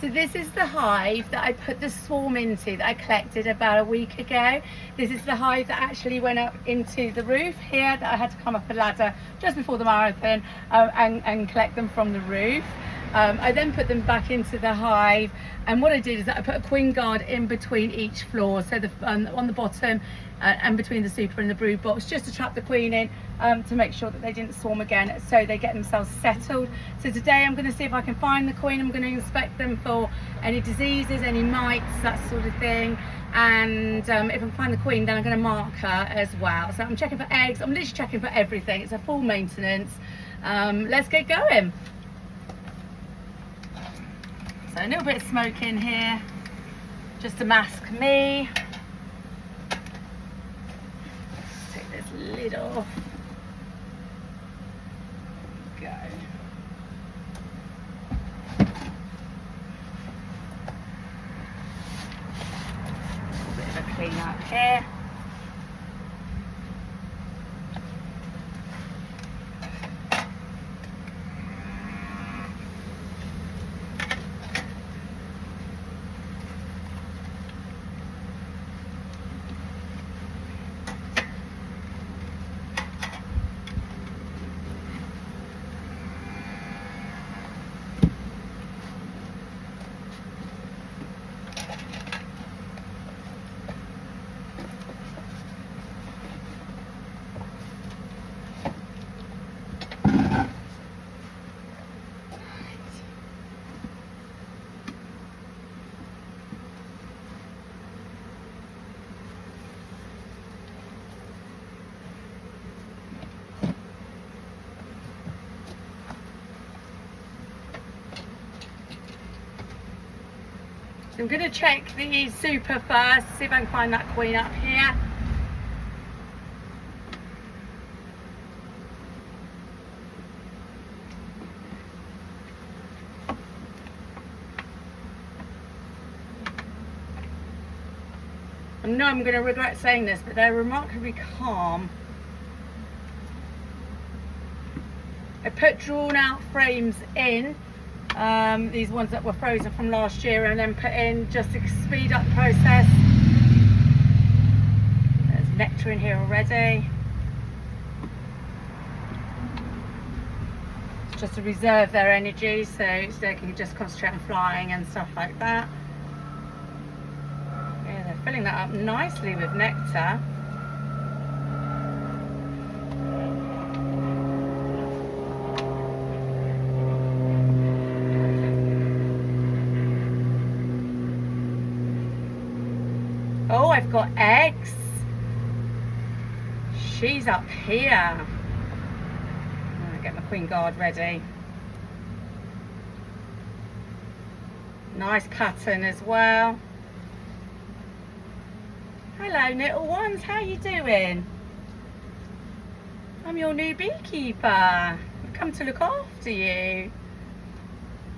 So this is the hive that I put the swarm into, that I collected about a week ago. This is the hive that actually went up into the roof here, that I had to climb up a ladder just before the marathon and collect them from the roof. I then put them back into the hive, and what I did is that I put a queen guard in between each floor, so on the bottom and between the super and the brood box, just to trap the queen in, to make sure that they didn't swarm again, so they get themselves settled. So today I'm going to see if I can find the queen. I'm going to inspect them for any diseases, any mites, that sort of thing, and if I can find the queen, then I'm going to mark her as well. So I'm checking for eggs, I'm literally checking for everything. It's a full maintenance. Let's get going. So a little bit of smoke in here, just to mask me. Let's take this lid off. Go. A bit of a clean up here. So I'm going to check the super first, see if I can find that queen up here. I know I'm going to regret saying this, but they're remarkably calm. I put drawn out frames in, these ones that were frozen from last year, and then put in just to speed up the process. There's nectar in here already. It's just to reserve their energy, so they can just concentrate on flying and stuff like that. Yeah, they're filling that up nicely with nectar. Oh, I've got eggs. She's up here. I'm gonna get my queen guard ready. Nice pattern as well. Hello, little ones. How you doing? I'm your new beekeeper. I've come to look after you.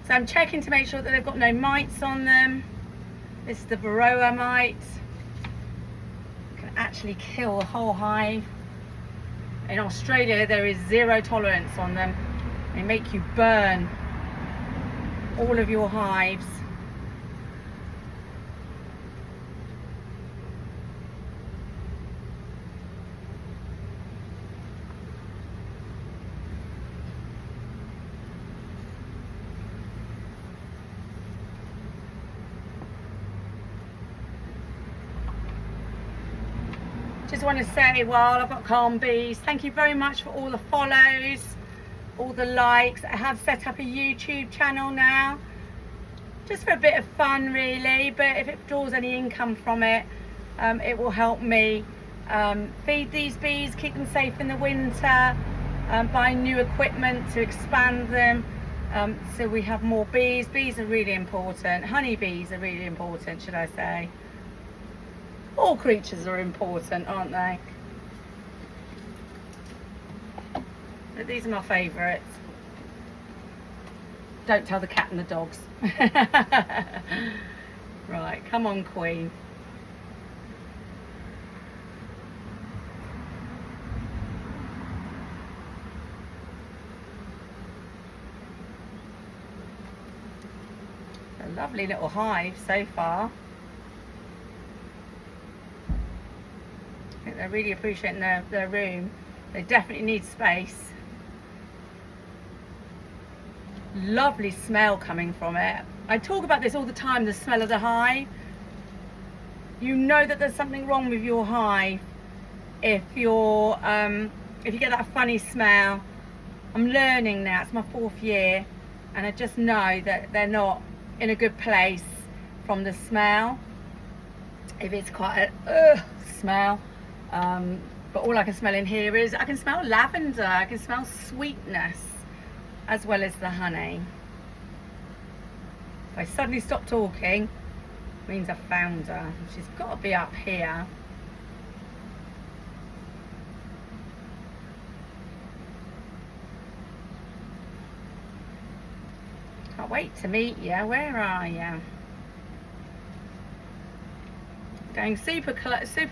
So I'm checking to make sure that they've got no mites on them. This is the varroa mite. Actually kill a whole hive. In Australia there is zero tolerance on them. They make you burn all of your hives. Just want to say, well, I've got calm bees. Thank you very much for all the follows, all the likes. I have set up a YouTube channel now, just for a bit of fun really, but if it draws any income from it, it will help me feed these bees, keep them safe in the winter, buy new equipment to expand them, so we have more bees. Bees are really important. Honey bees are really important, should I say. All creatures are important, aren't they? But these are my favourites. Don't tell the cat and the dogs. Right, come on, queen. A lovely little hive so far. I think they're really appreciating their room. They definitely need space. Lovely smell coming from it. I talk about this all the time, the smell of the hive. You know that there's something wrong with your hive if you get that funny smell. I'm learning now, it's my 4th year, and I just know that they're not in a good place from the smell. If it's quite a smell, but all I can smell in here is, I can smell lavender, I can smell sweetness, as well as the honey. If I suddenly stop talking, it means I found her. She's got to be up here. Can't wait to meet you. Where are you? Going super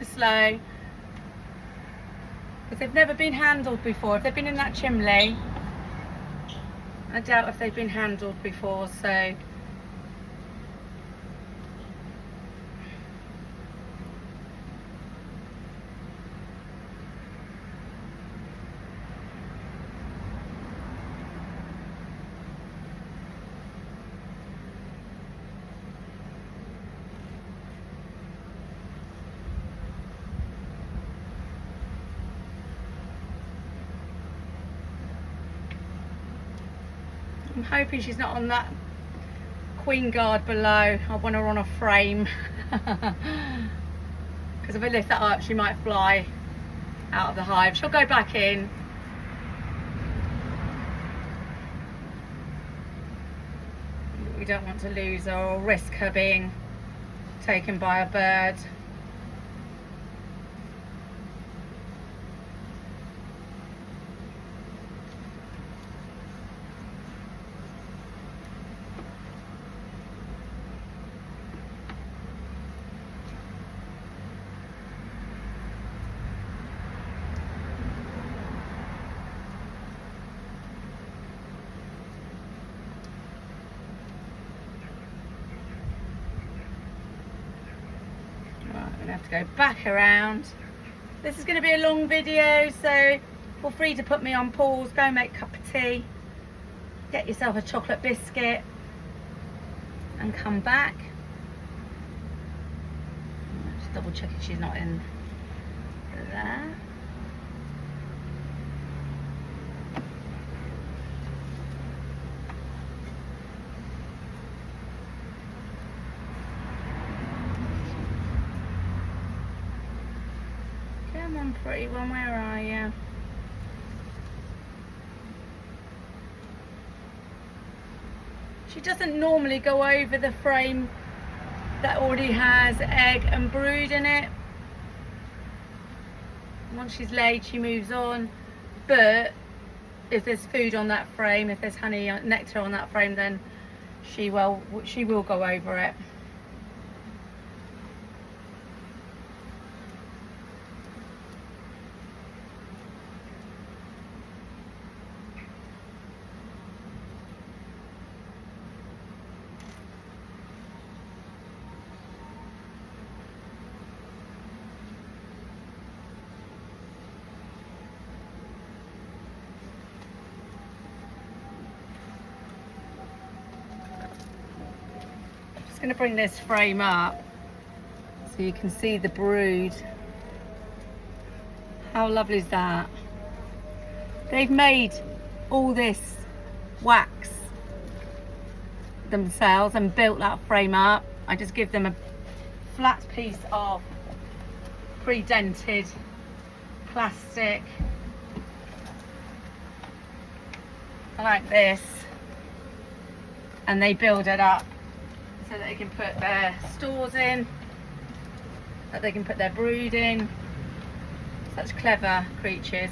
slow, because they've never been handled before. If they've been in that chimney, I doubt if they've been handled before, so I'm hoping she's not on that queen guard below. I want her on a frame, because if I lift that up, she might fly out of the hive. She'll go back in. We don't want to lose her or risk her being taken by a bird. I'm gonna have to go back around. This is going to be a long video, so feel free to put me on pause, go make a cup of tea, get yourself a chocolate biscuit and come back. Just double check if she's not in there. Come on, pretty one, where are you? She doesn't normally go over the frame that already has egg and brood in it. Once she's laid, she moves on. But if there's food on that frame, if there's honey, nectar on that frame, then she will go over it. Just going to bring this frame up so you can see the brood. How lovely is that? They've made all this wax themselves and built that frame up. I just give them a flat piece of pre-dented plastic like this, and they build it up so that they can put their stores in, that they can put their brood in. Such clever creatures.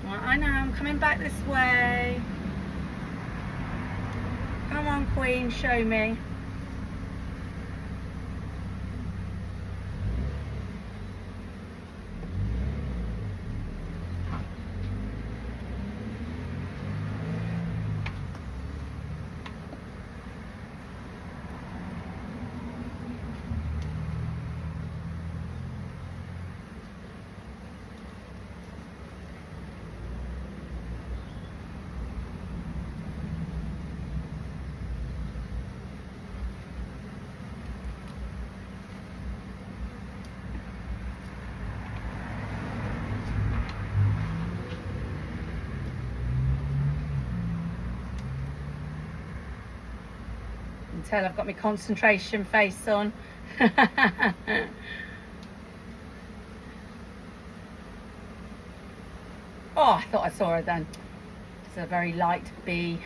Well, I know, I'm coming back this way. Come on, Queen, show me. can tell I've got my concentration face on. Oh, I thought I saw her then. It's a very light bee.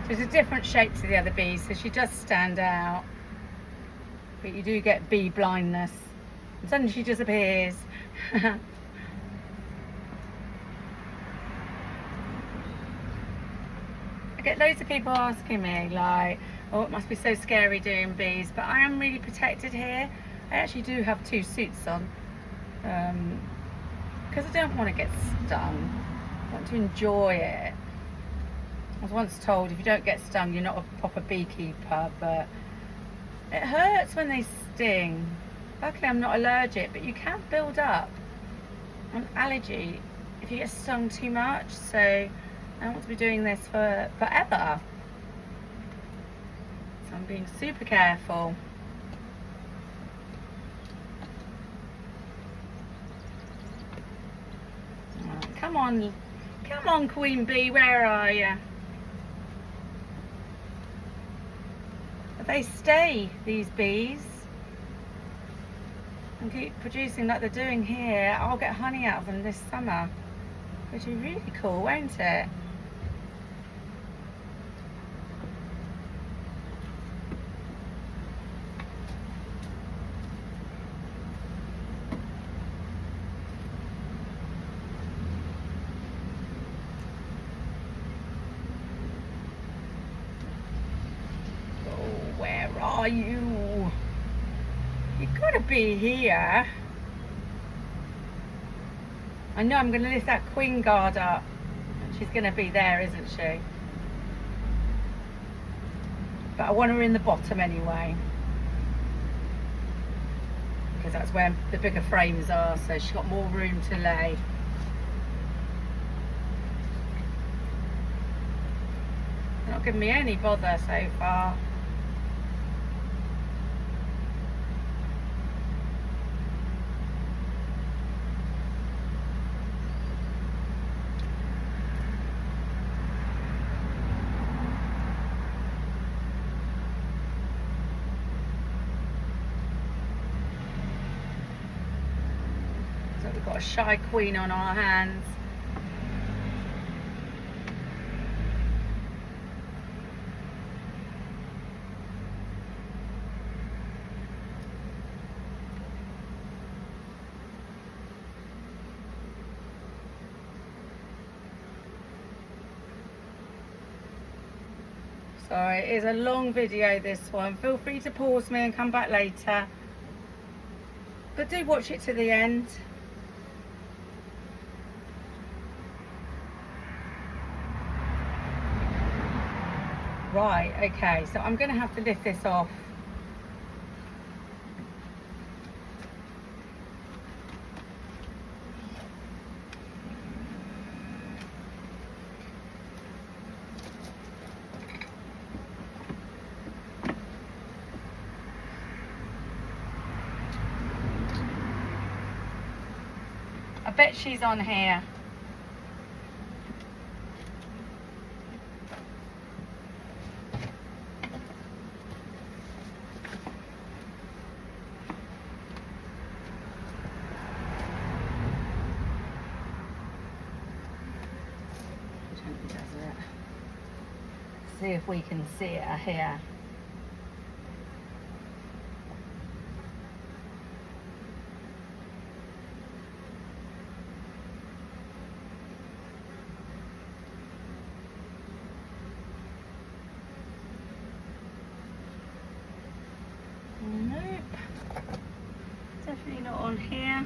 She's a different shape to the other bees, so she does stand out. But you do get bee blindness. And suddenly she disappears. I get loads of people asking me, like, oh, it must be so scary doing bees, but I am really protected here. I actually do have 2 suits on, because I don't want to get stung. I want to enjoy it. I was once told if you don't get stung, you're not a proper beekeeper, but it hurts when they sting. Luckily I'm not allergic, but you can build up an allergy if you get stung too much, so I don't want to be doing this for forever. So I'm being super careful. Right, come on Queen Bee, where are you? But they stay, these bees, and keep producing like they're doing here. I'll get honey out of them this summer, which will be really cool, won't it? Where are you? You've got to be here. I know I'm going to lift that queen guard up. She's going to be there, isn't she? But I want her in the bottom anyway, because that's where the bigger frames are, so she's got more room to lay. They're not giving me any bother so far. We've got a shy queen on our hands. Sorry, it is a long video, this one. Feel free to pause me and come back later. But do watch it to the end. Right, okay, so I'm going to have to lift this off. I bet she's on here. See if we can see her here. Nope, definitely not on here.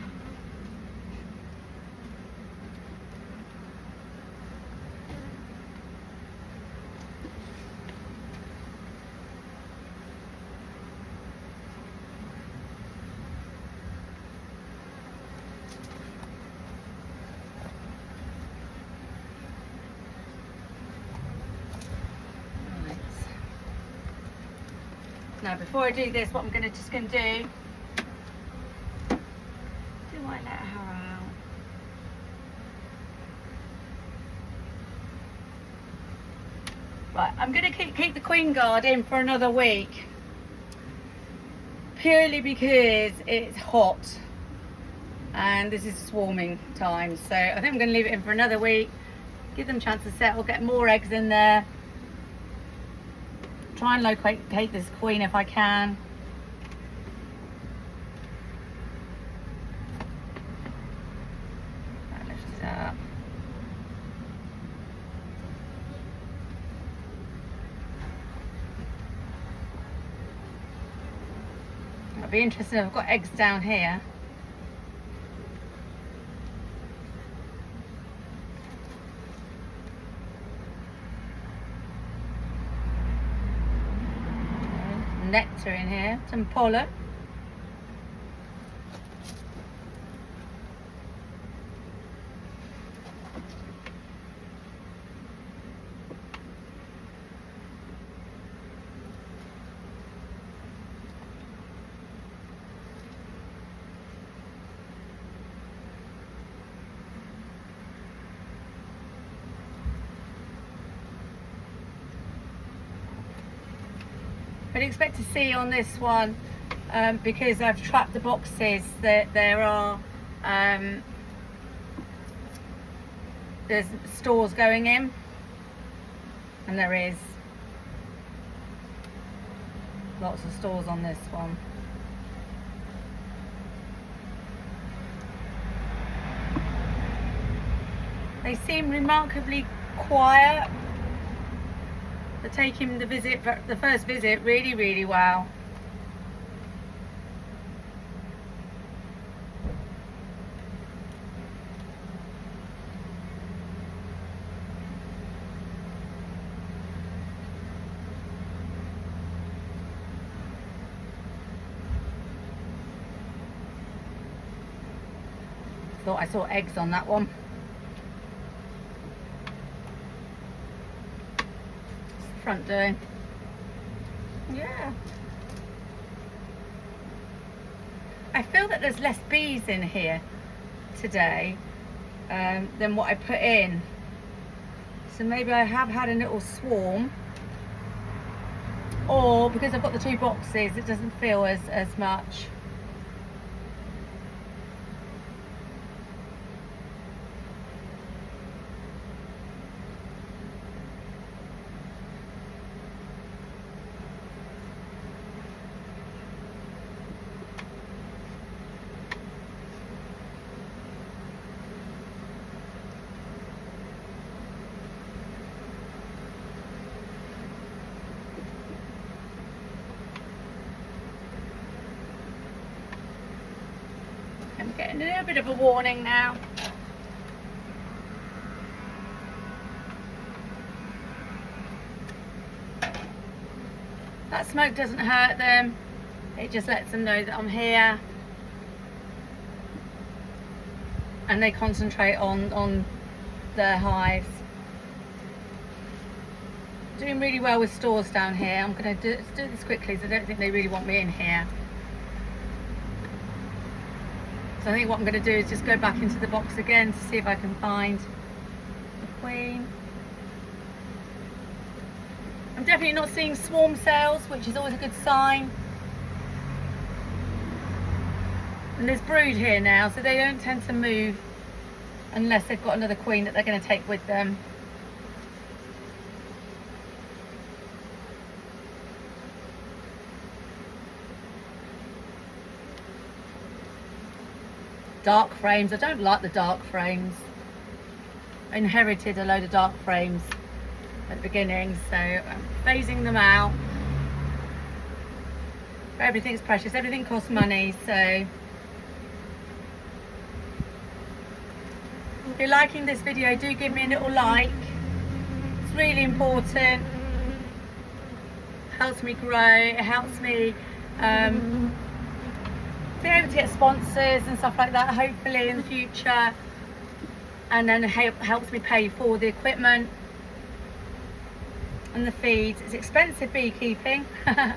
Now, before I do this, what I'm just going to do, I let her out. Right, I'm going to keep the queen guard in for another week, purely because it's hot and this is swarming time. So I think I'm going to leave it in for another week, give them a chance to settle, get more eggs in there, try and locate this queen if I can. Right, lift it up. It'll be interesting. I've got eggs down here. Nectar in here, some pollen. I'd expect to see on this one, because I've trapped the boxes, that there are there's stores going in, and there is lots of stores on this one. They seem remarkably quiet. They're taking the first visit really, really well. Thought I saw eggs on that one. Front doing. Yeah. I feel that there's less bees in here today than what I put in. So maybe I have had a little swarm, or because I've got the two boxes, it doesn't feel as much. I'm getting a little bit of a warning now. That smoke doesn't hurt them. It just lets them know that I'm here. And they concentrate on their hives. Doing really well with stores down here. I'm going to do this quickly, so I don't think they really want me in here. So I think what I'm going to do is just go back into the box again to see if I can find the queen. I'm definitely not seeing swarm cells, which is always a good sign. And there's brood here now, so they don't tend to move unless they've got another queen that they're going to take with them. Dark frames. I don't like the dark frames. I inherited a load of dark frames at the beginning, so I'm phasing them out. Everything's precious, everything costs money, so if you're liking this video, do give me a little like. It's really important. It helps me grow, it helps me be able to get sponsors and stuff like that, hopefully in the future, and then helps me pay for the equipment and the feeds. It's expensive beekeeping. I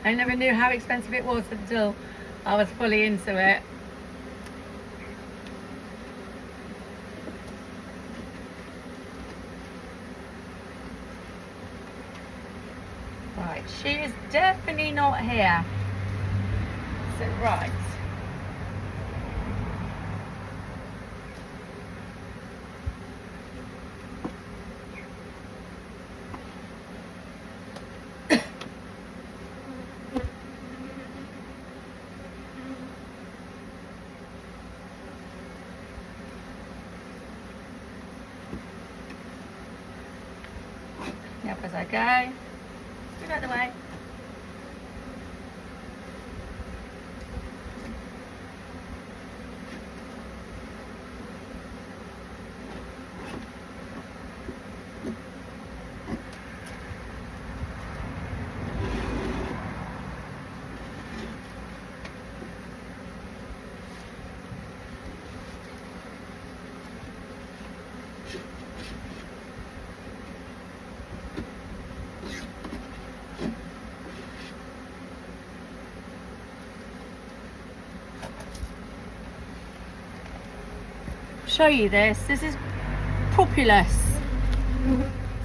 never knew how expensive it was until I was fully into it. Right, she is definitely not here. So, right. Up as I go. Get out of the way. Show you this. This is propolis.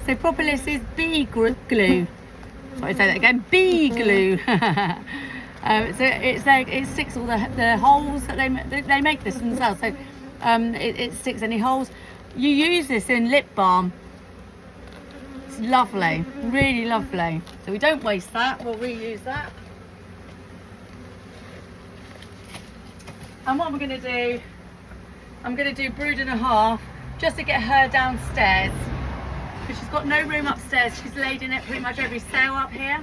So propolis is bee glue. Sorry, say that again. Bee glue. So it's like it sticks all the holes that they make this themselves. So it sticks any holes. You use this in lip balm. It's lovely, really lovely. So we don't waste that. We'll reuse that. And what I'm going to do, I'm going to do brood and a half just to get her downstairs, because she's got no room upstairs. She's laid in it pretty much every cell up here.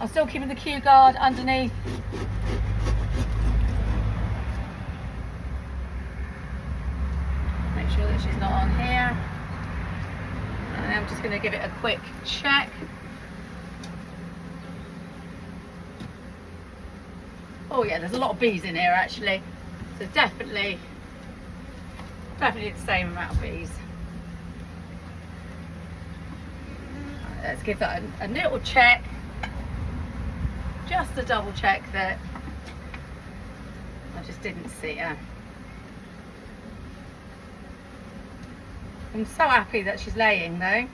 I'm still keeping the queue guard underneath. Make sure that she's not on here. And I'm just going to give it a quick check. Oh yeah, there's a lot of bees in here actually. So definitely the same amount of bees. Right, let's give that a little check. Just to double check that I just didn't see her. I'm so happy that she's laying though.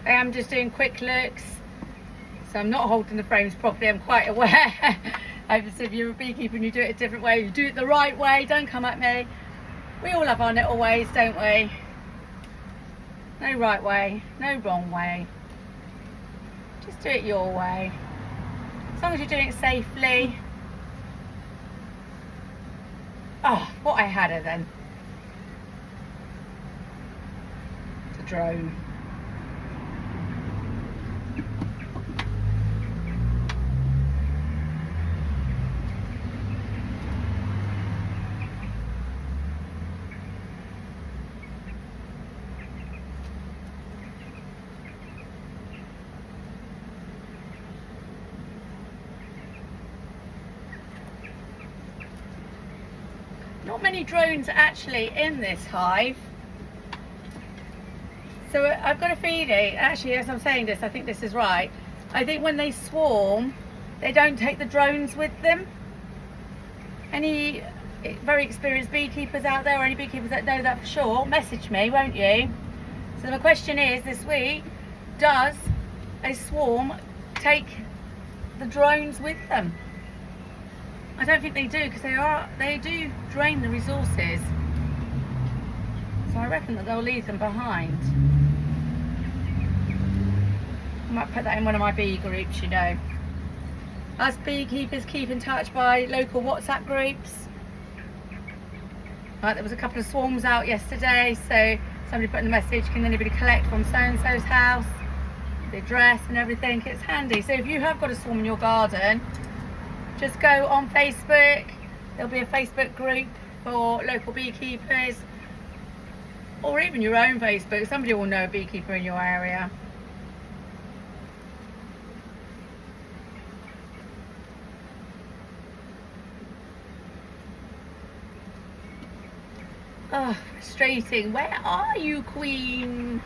I am just doing quick looks, so I'm not holding the frames properly. I'm quite aware. Obviously, if you're a beekeeper and you do it a different way, you do it the right way. Don't come at me. We all have our little ways, don't we? No right way, no wrong way. Just do it your way. As long as you're doing it safely. Oh, what I had her then. It's a drone. Not many drones actually in this hive. So I've got a feeling, actually as I'm saying this, I think this is right. I think when they swarm, they don't take the drones with them. Any very experienced beekeepers out there, or any beekeepers that know that for sure, message me, won't you? So the question is this week, does a swarm take the drones with them? I don't think they do, because they do drain the resources. So I reckon that they'll leave them behind. I might put that in one of my bee groups, you know. Us beekeepers keep in touch by local WhatsApp groups. Right, there was a couple of swarms out yesterday, so somebody put in a message, can anybody collect from so-and-so's house? The address and everything, it's handy. So if you have got a swarm in your garden, just go on Facebook. There'll be a Facebook group for local beekeepers, or even your own Facebook. Somebody will know a beekeeper in your area. Oh, frustrating. Where are you, queen?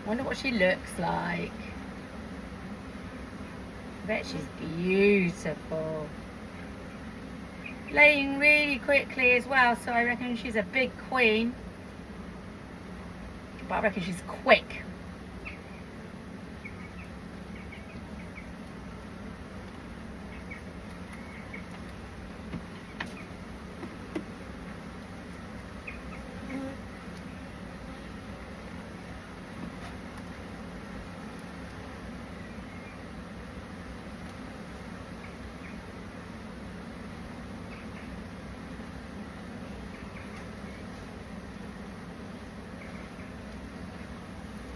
Wonder what she looks like. I bet she's beautiful. Laying really quickly as well, so I reckon she's a big queen. But I reckon she's quick.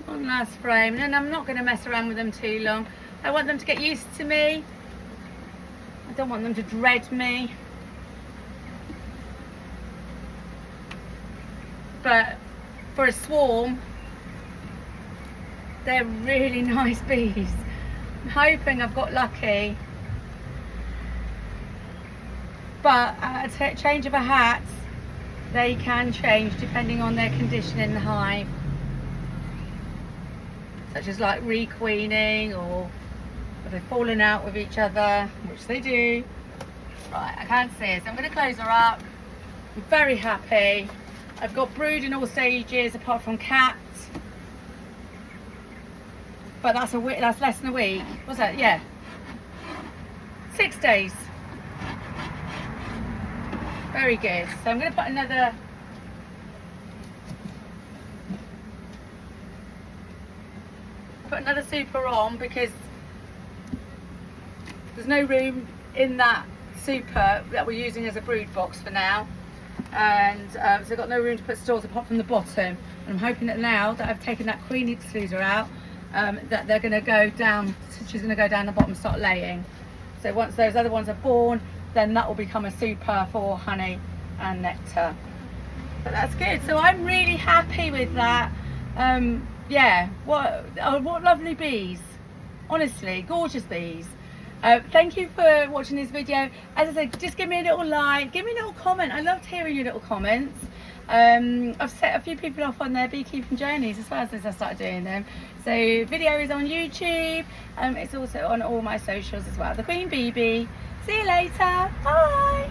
One last frame, and I'm not going to mess around with them too long. I want them to get used to me. I don't want them to dread me. But for a swarm, they're really nice bees. I'm hoping I've got lucky. But at a change of a hat, they can change depending on their condition in the hive. Such as like requeening, or if they've fallen out with each other, which they do. Right, I can't see it, so I'm going to close her up. I'm very happy. I've got brood in all stages apart from cats. But that's that's less than a week. What's that? Yeah. 6 days. Very good. So I'm going to put another super on, because there's no room in that super that we're using as a brood box for now, and so I've got no room to put stores apart from the bottom. And I'm hoping that now that I've taken that queen excluder out, that they're going to go down, she's going to go down the bottom and start laying. So once those other ones are born, then that will become a super for honey and nectar. But that's good. So I'm really happy with that. Yeah, what lovely bees. Honestly, gorgeous bees. Thank you for watching this video. As I said, just give me a little like, give me a little comment. I loved hearing your little comments. I've set a few people off on their beekeeping journeys as well since I started doing them. So video is on YouTube. It's also on all my socials as well. The Queen BB. See you later. Bye.